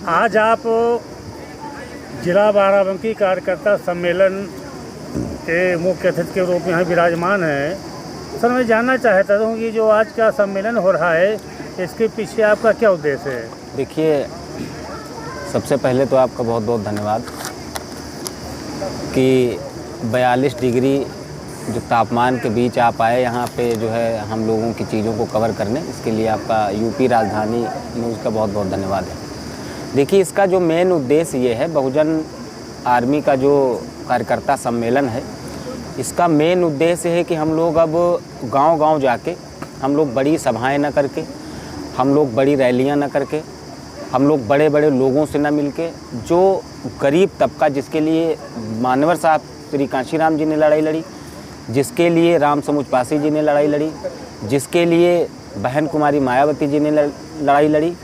आज आप जिला बाराबंकी कार्यकर्ता सम्मेलन के मुख्य अतिथि के रूप में यहाँ विराजमान हैं। सर, मैं जानना चाहता हूँ कि जो आज का सम्मेलन हो रहा है, इसके पीछे आपका क्या उद्देश्य है? देखिए, सबसे पहले तो आपका बहुत बहुत धन्यवाद कि 42 डिग्री जो तापमान के बीच आप आए यहाँ पे जो है हम लोगों की चीज़ों को कवर करने। इसके लिए आपका यूपी राजधानी न्यूज़ का बहुत बहुत धन्यवाद है। देखिए, इसका जो मेन उद्देश्य ये है, बहुजन आर्मी का जो कार्यकर्ता सम्मेलन है, इसका मेन उद्देश्य है कि हम लोग अब गांव-गांव जाके हम लोग बड़ी सभाएं न करके, हम लोग बड़ी रैलियां न करके, हम लोग बड़े बड़े लोगों से न मिलके, जो गरीब तबका जिसके लिए मानवर साहब श्री कांशीराम जी ने लड़ाई लड़ी, जिसके लिए राम समुच पासी जी ने लड़ाई लड़ी, जिसके लिए बहन कुमारी मायावती जी ने लड़ाई लड़ी,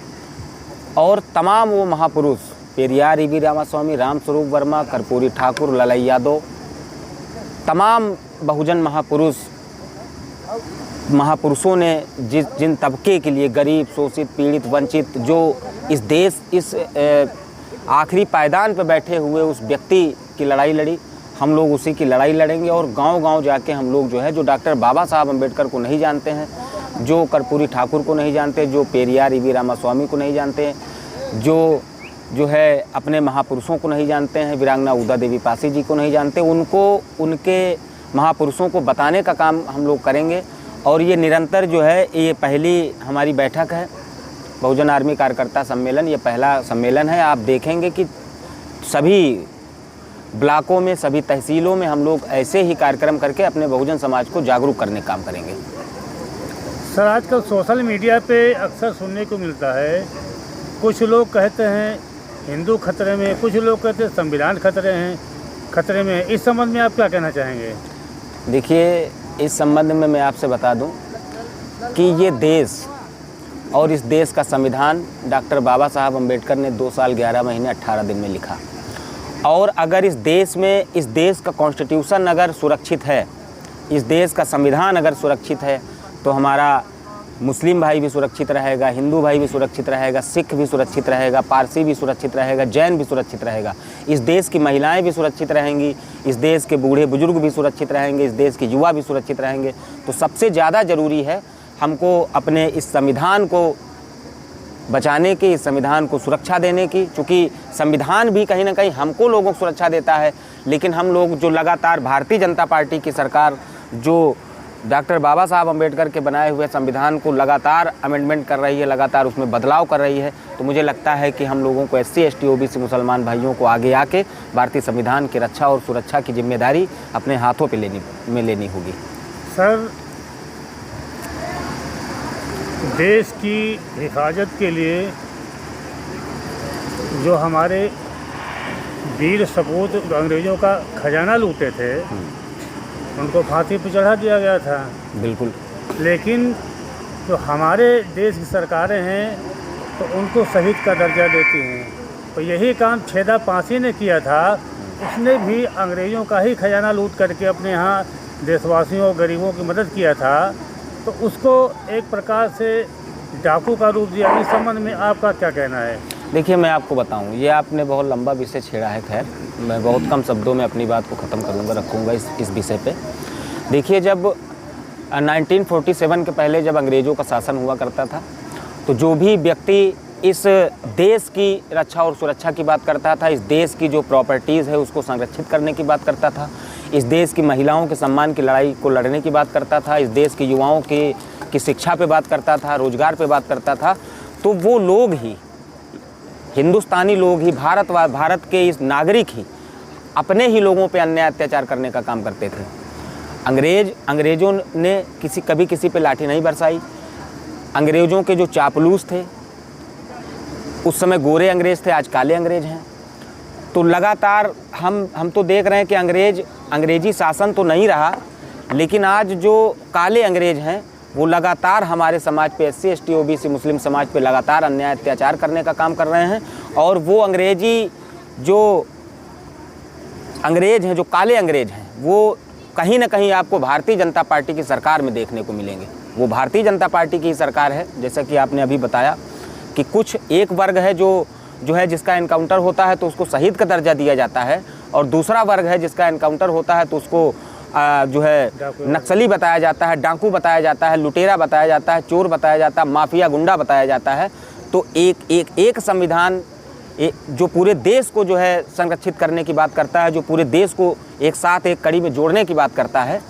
और तमाम वो महापुरुष पेरियार ईवी रामास्वामी, रामस्वरूप वर्मा, कर्पूरी ठाकुर, ललाई यादव, तमाम बहुजन महापुरुषों ने जिन तबके के लिए गरीब, शोषित, पीड़ित, वंचित, जो इस देश इस आखिरी पायदान पर बैठे हुए उस व्यक्ति की लड़ाई लड़ी, हम लोग उसी की लड़ाई लड़ेंगे। और गांव-गांव जाके हम लोग जो है, जो डॉक्टर बाबा साहब अम्बेडकर को नहीं जानते हैं, जो कर्पूरी ठाकुर को नहीं जानते, जो पेरियार ईवी रामास्वामी को नहीं जानते हैं, जो है अपने महापुरुषों को नहीं जानते हैं, वीरांगना उदा देवी पासी जी को नहीं जानते, उनको उनके महापुरुषों को बताने का काम हम लोग करेंगे। और ये निरंतर जो है, ये पहली हमारी बैठक है बहुजन आर्मी कार्यकर्ता सम्मेलन, ये पहला सम्मेलन है। आप देखेंगे कि सभी ब्लॉकों में, सभी तहसीलों में हम लोग ऐसे ही कार्यक्रम करके अपने बहुजन समाज को जागरूक करने का काम करेंगे। सर, आजकल सोशल मीडिया पे अक्सर सुनने को मिलता है, कुछ लोग कहते हैं हिंदू खतरे में, कुछ लोग कहते हैं संविधान खतरे में। इस संबंध में आप क्या कहना चाहेंगे? देखिए, इस संबंध में मैं आपसे बता दूं कि ये देश और इस देश का संविधान डॉक्टर बाबा साहब अम्बेडकर ने 2 साल 11 महीने 18 दिन में लिखा। और अगर इस देश का कॉन्स्टिट्यूशन अगर सुरक्षित है, इस देश का संविधान अगर सुरक्षित है, तो हमारा मुस्लिम भाई भी सुरक्षित रहेगा, हिंदू भाई भी सुरक्षित रहेगा, सिख भी सुरक्षित रहेगा, पारसी भी सुरक्षित रहेगा, जैन भी सुरक्षित रहेगा, इस देश की महिलाएं भी सुरक्षित रहेंगी, इस देश के बूढ़े बुजुर्ग भी सुरक्षित रहेंगे, इस देश के युवा भी सुरक्षित रहेंगे। तो सबसे ज़्यादा ज़रूरी है हमको अपने इस संविधान को बचाने की, इस संविधान को सुरक्षा देने की। चूँकि संविधान भी कहीं ना कहीं हमको लोगों को सुरक्षा देता है, लेकिन हम लोग जो लगातार भारतीय जनता पार्टी की सरकार जो डॉक्टर बाबा साहब अम्बेडकर के बनाए हुए संविधान को लगातार अमेंडमेंट कर रही है, लगातार उसमें बदलाव कर रही है, तो मुझे लगता है कि हम लोगों को SC ST OBC मुसलमान भाइयों को आगे आके भारतीय संविधान की रक्षा और सुरक्षा की जिम्मेदारी अपने हाथों पे लेनी होगी। सर, देश की हिफाजत के लिए जो हमारे वीर सपूत अंग्रेज़ों का खजाना लूटे थे, उनको फांसी पर चढ़ा दिया गया था। बिल्कुल। लेकिन जो हमारे देश की सरकारें हैं, तो उनको शहीद का दर्जा देती हैं। तो यही काम छेदा पासी ने किया था, उसने भी अंग्रेज़ों का ही खजाना लूट करके अपने यहाँ देशवासियों और गरीबों की मदद किया था। तो उसको एक प्रकार से डाकू का रूप दिया। इस संबंध में आपका क्या कहना है? देखिए, मैं आपको बताऊं, ये आपने बहुत लंबा विषय छेड़ा है। खैर, मैं बहुत कम शब्दों में अपनी बात को ख़त्म रखूँगा इस विषय पे। देखिए, जब 1947 के पहले जब अंग्रेज़ों का शासन हुआ करता था, तो जो भी व्यक्ति इस देश की रक्षा और सुरक्षा की बात करता था, इस देश की जो प्रॉपर्टीज़ है उसको संरक्षित करने की बात करता था, इस देश की महिलाओं के सम्मान की लड़ाई को लड़ने की बात करता था, इस देश के युवाओं की शिक्षा पे बात करता था, रोजगार पे बात करता था, तो वो लोग ही, हिंदुस्तानी लोग ही, भारत के इस नागरिक ही अपने ही लोगों पे अन्याय अत्याचार करने का काम करते थे। अंग्रेज़ों ने कभी किसी पे लाठी नहीं बरसाई। अंग्रेज़ों के जो चापलूस थे, उस समय गोरे अंग्रेज़ थे, आज काले अंग्रेज़ हैं। तो लगातार हम तो देख रहे हैं कि अंग्रेजी शासन तो नहीं रहा, लेकिन आज जो काले अंग्रेज़ हैं वो लगातार हमारे समाज पे, SC ST OBC मुस्लिम समाज पे लगातार अन्याय अत्याचार करने का काम कर रहे हैं। और वो अंग्रेज़ हैं, जो काले अंग्रेज़ हैं, वो कहीं ना कहीं आपको भारतीय जनता पार्टी की सरकार में देखने को मिलेंगे। वो भारतीय जनता पार्टी की सरकार है, जैसा कि आपने अभी बताया कि कुछ एक वर्ग है जो जो है जिसका एनकाउंटर होता है तो उसको शहीद का दर्जा दिया जाता है, और दूसरा वर्ग है जिसका एनकाउंटर होता है तो उसको जो है नक्सली बताया जाता है, डाकू बताया जाता है, लुटेरा बताया जाता है, चोर बताया जाता है, माफिया गुंडा बताया जाता है। तो एक संविधान जो पूरे देश को जो है संरक्षित करने की बात करता है, जो पूरे देश को एक साथ एक कड़ी में जोड़ने की बात करता है,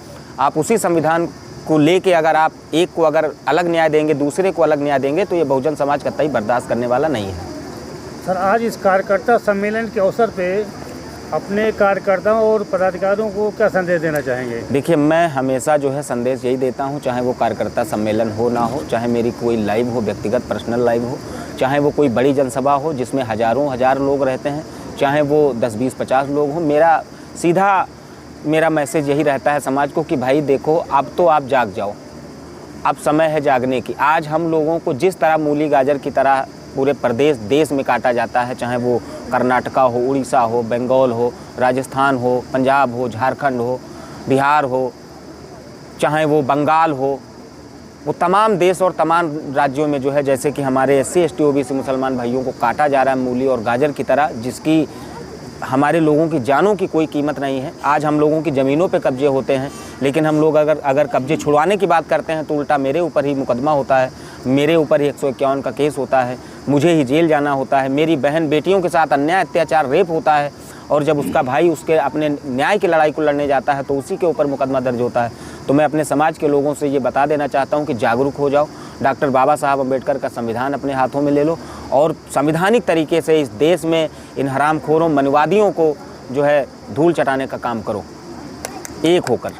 आप उसी संविधान को लेके अगर आप एक को अगर अलग न्याय देंगे, दूसरे को अलग न्याय देंगे, तो ये बहुजन समाज कतई बर्दाश्त करने वाला नहीं है। सर, आज इस कार्यकर्ता सम्मेलन के अवसर पे अपने कार्यकर्ताओं और पदाधिकारियों को क्या संदेश देना चाहेंगे? देखिए, मैं हमेशा जो है संदेश यही देता हूँ, चाहे वो कार्यकर्ता सम्मेलन हो ना हो, चाहे मेरी कोई लाइव हो, व्यक्तिगत पर्सनल लाइव हो, चाहे वो कोई बड़ी जनसभा हो जिसमें हजार लोग रहते हैं, चाहे वो 10, 20, 50 लोग हों, मेरा मैसेज यही रहता है समाज को कि भाई देखो, अब तो आप जाग जाओ, अब समय है जागने की। आज हम लोगों को जिस तरह मूली गाजर की तरह पूरे प्रदेश देश में काटा जाता है, चाहे वो कर्नाटका हो, उड़ीसा हो, बंगाल हो, राजस्थान हो, पंजाब हो, झारखंड हो, बिहार हो, चाहे वो बंगाल हो, वो तमाम देश और तमाम राज्यों में जो है जैसे कि हमारे SC, ST, OBC मुसलमान भाइयों को काटा जा रहा है मूली और गाजर की तरह, जिसकी हमारे लोगों की जानों की कोई कीमत नहीं है। आज हम लोगों की ज़मीनों पे कब्जे होते हैं, लेकिन हम लोग अगर कब्जे छुड़वाने की बात करते हैं तो उल्टा मेरे ऊपर ही मुकदमा होता है, मेरे ऊपर ही 151 का केस होता है, मुझे ही जेल जाना होता है, मेरी बहन बेटियों के साथ अन्याय अत्याचार रेप होता है, और जब उसका भाई उसके अपने न्याय की लड़ाई को लड़ने जाता है तो उसी के ऊपर मुकदमा दर्ज होता है। तो मैं अपने समाज के लोगों से ये बता देना चाहता हूँ कि जागरूक हो जाओ, डॉक्टर बाबा साहब अम्बेडकर का संविधान अपने हाथों में ले लो और संवैधानिक तरीके से इस देश में इन हरामखोरों मनवादियों को जो है धूल चटाने का काम करो, एक होकर।